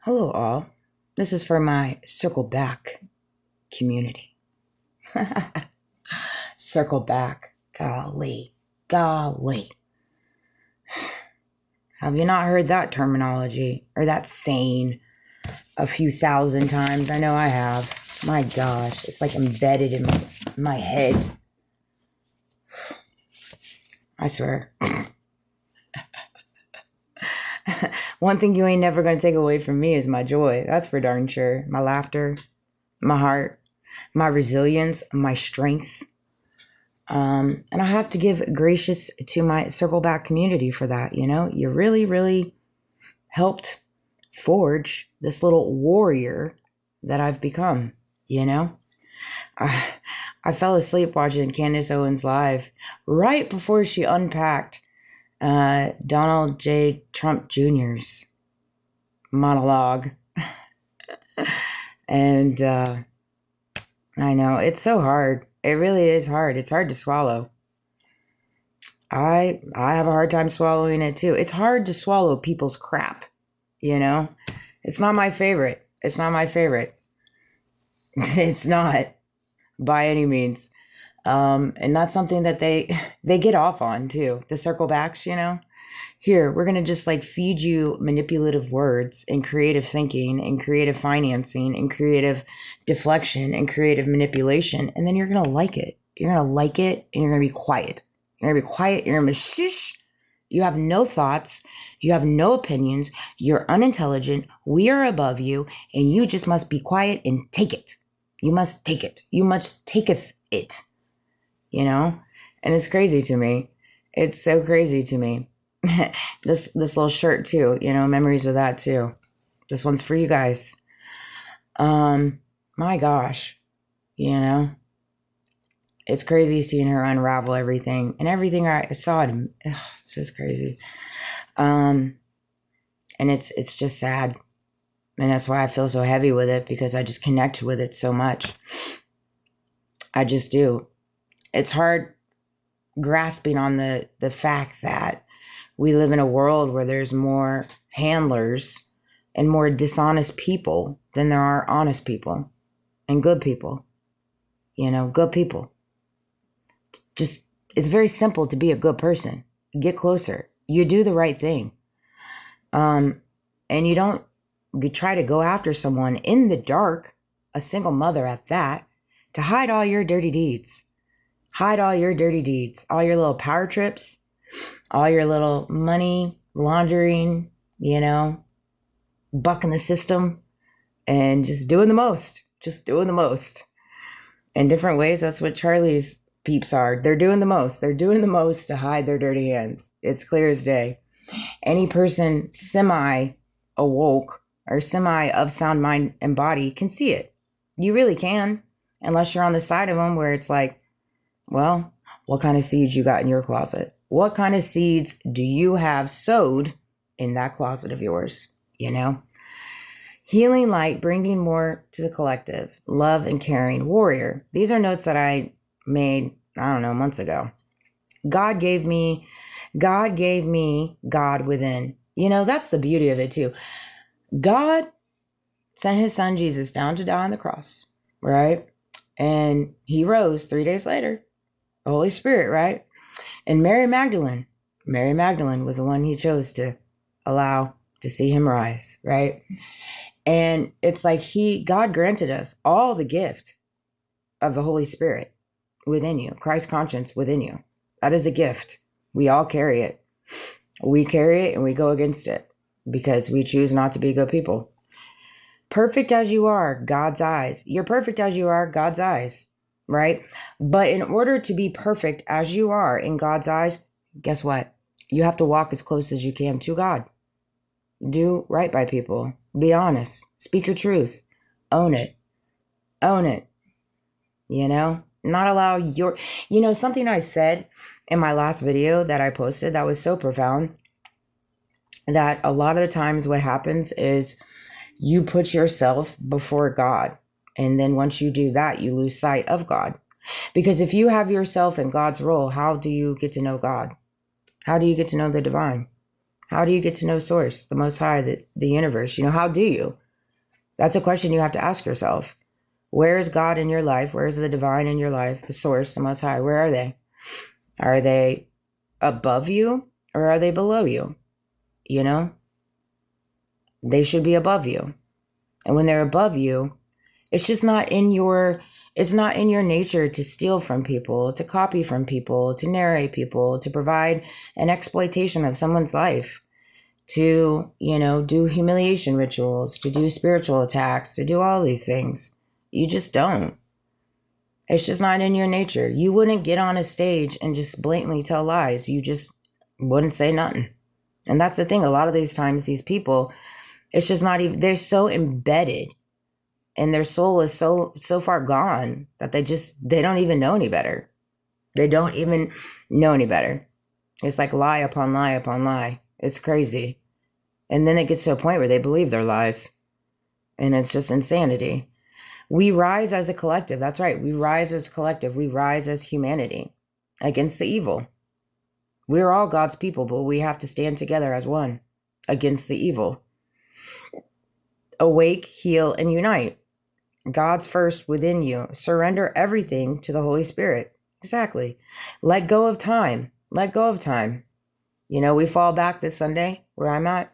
Hello, all. This is for my Circle Back community. Circle Back. Golly. Golly. Have you not heard that terminology or that saying a few thousand times? I know I have. My gosh, it's like embedded in my head. I swear. One thing you ain't never going to take away from me is my joy. That's for darn sure. My laughter, my heart, my resilience, my strength. And I have to give gracious to my Circle Back community for that. You really, really helped forge this little warrior that I've become. I fell asleep watching Candace Owens live right before she unpacked Donald J. Trump Jr.'s monologue. And I know it's so hard. It really is hard. It's hard to swallow. I have a hard time swallowing it too. It's hard to swallow people's crap, It's not my favorite. It's not my favorite. It's not by any means. And that's something that they get off on too. The circle backs, Here, we're going to just feed you manipulative words and creative thinking and creative financing and creative deflection and creative manipulation. And then you're going to like it. You're going to like it and you're going to be quiet. You're going to be quiet. You're going to be shish. You have no thoughts. You have no opinions. You're unintelligent. We are above you and you just must be quiet and take it. You must take it. You must taketh it, And it's crazy to me. It's so crazy to me. This little shirt too, memories with that too. This one's for you guys. My gosh, it's crazy seeing her unravel everything and everything I saw. It's just crazy. And it's just sad. And that's why I feel so heavy with it, because I just connect with it so much. I just do. It's hard grasping on the fact that we live in a world where there's more handlers and more dishonest people than there are honest people and good people. Good people. Just, it's very simple to be a good person. Get closer. You do the right thing. And you don't try to go after someone in the dark, a single mother at that, to hide all your dirty deeds. Hide all your dirty deeds, all your little power trips, all your little money laundering, bucking the system and just doing the most, In different ways, that's what Charlie's peeps are. They're doing the most. They're doing the most to hide their dirty hands. It's clear as day. Any person semi-awoke or semi-of sound mind and body can see it. You really can, unless you're on the side of them where it's like, well, what kind of seeds you got in your closet? What kind of seeds do you have sowed in that closet of yours? Healing light, bringing more to the collective, love and caring, warrior. These are notes that I made, months ago. God gave me God within. That's the beauty of it too. God sent his son Jesus down to die on the cross, right? And he rose 3 days later. The Holy Spirit, right? And Mary Magdalene was the one he chose to allow to see him rise, right? And it's like God granted us all the gift of the Holy Spirit within you, Christ conscience within you. That is a gift. We all carry it. We carry it and we go against it because we choose not to be good people. Perfect as you are, God's eyes. You're perfect as you are, God's eyes. Right? But in order to be perfect as you are in God's eyes, guess what? You have to walk as close as you can to God. Do right by people. Be honest. Speak your truth. Own it. Own it. Not allow your, something I said in my last video that I posted that was so profound, that a lot of the times what happens is you put yourself before God. And then once you do that, you lose sight of God. Because if you have yourself in God's role, how do you get to know God? How do you get to know the divine? How do you get to know Source, the Most High, the universe? How do you? That's a question you have to ask yourself. Where is God in your life? Where is the divine in your life? The Source, the Most High, where are they? Are they above you or are they below you? They should be above you. And when they're above you, it's just not in your nature to steal from people, to copy from people, to narrate people, to provide an exploitation of someone's life, to, do humiliation rituals, to do spiritual attacks, to do all these things. You just don't. It's just not in your nature. You wouldn't get on a stage and just blatantly tell lies. You just wouldn't say nothing. And that's the thing. A lot of these times, these people, it's just not even, they're so embedded and their soul is so far gone that they don't even know any better. They don't even know any better. It's like lie upon lie upon lie. It's crazy. And then it gets to a point where they believe their lies. And it's just insanity. We rise as a collective. That's right. We rise as a collective. We rise as humanity against the evil. We're all God's people, but we have to stand together as one against the evil. Awake, heal, and unite. God's first within you. Surrender everything to the Holy Spirit. Exactly. Let go of time. Let go of time. We fall back this Sunday where I'm at.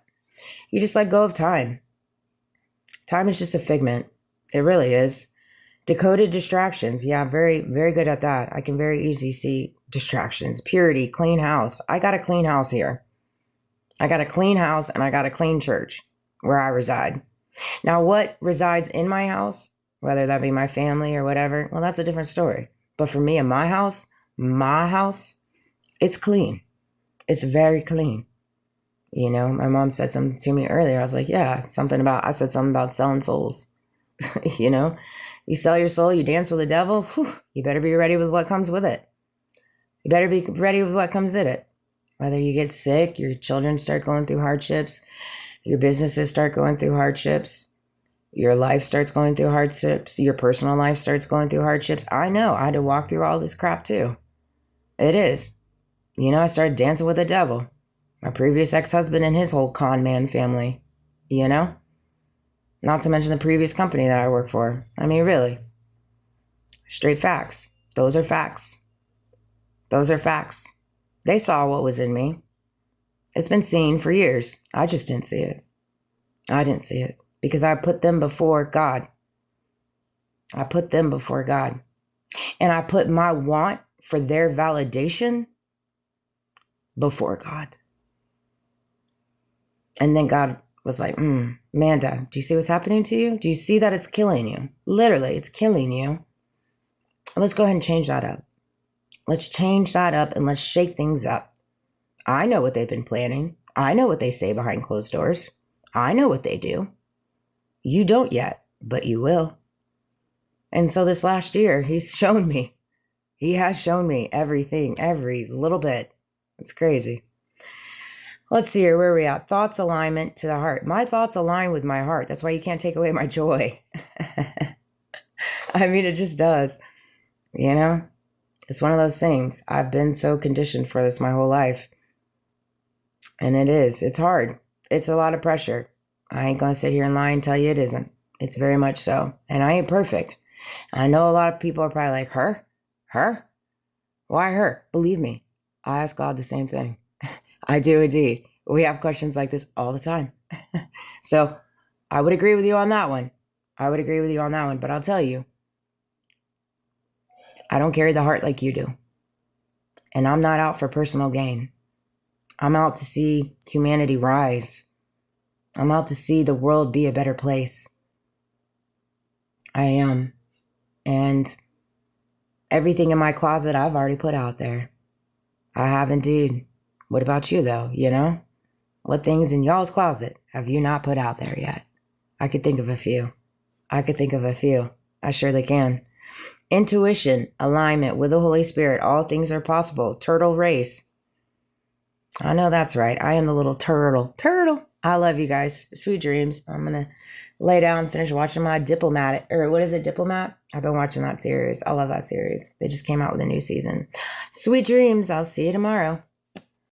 You just let go of time. Time is just a figment. It really is. Decoded distractions. Yeah, very, very good at that. I can very easily see distractions. Purity, clean house. I got a clean house here. I got a clean house and I got a clean church where I reside. Now, what resides in my house, whether that be my family or whatever, well, that's a different story. But for me and my house, it's clean. It's very clean. My mom said something to me earlier. I was like, yeah, I said something about selling souls. You sell your soul, you dance with the devil. Whew, you better be ready with what comes with it. You better be ready with what comes in it. Whether you get sick, your children start going through hardships, your businesses start going through hardships, your life starts going through hardships, your personal life starts going through hardships. I know, I had to walk through all this crap too. It is. I started dancing with the devil. My previous ex-husband and his whole con man family, Not to mention the previous company that I work for. I mean, really. Straight facts. Those are facts. Those are facts. They saw what was in me. It's been seen for years. I just didn't see it. I didn't see it because I put them before God. I put them before God. And I put my want for their validation before God. And then God was like, Amanda, do you see what's happening to you? Do you see that it's killing you? Literally, it's killing you. Let's go ahead and change that up. Let's change that up and let's shake things up. I know what they've been planning. I know what they say behind closed doors. I know what they do. You don't yet, but you will. And so this last year, he's shown me. He has shown me everything, every little bit. It's crazy. Let's see here, where are we at? Thoughts alignment to the heart. My thoughts align with my heart. That's why you can't take away my joy. I mean, it just does. It's one of those things. I've been so conditioned for this my whole life. And it is. It's hard. It's a lot of pressure. I ain't going to sit here and lie and tell you it isn't. It's very much so. And I ain't perfect. I know a lot of people are probably like, her? Her? Why her? Believe me, I ask God the same thing. I do indeed. We have questions like this all the time. So I would agree with you on that one. But I'll tell you, I don't carry the heart like you do. And I'm not out for personal gain. I'm out to see humanity rise. I'm out to see the world be a better place. I am. And everything in my closet I've already put out there. I have indeed. What about you, though? What things in y'all's closet have you not put out there yet? I could think of a few. I surely can. Intuition, alignment with the Holy Spirit. All things are possible. Turtle race. I know that's right. I am the little turtle. I love you guys. Sweet dreams. I'm going to lay down, finish watching my Diplomat. Diplomat? I've been watching that series. I love that series. They just came out with a new season. Sweet dreams. I'll see you tomorrow.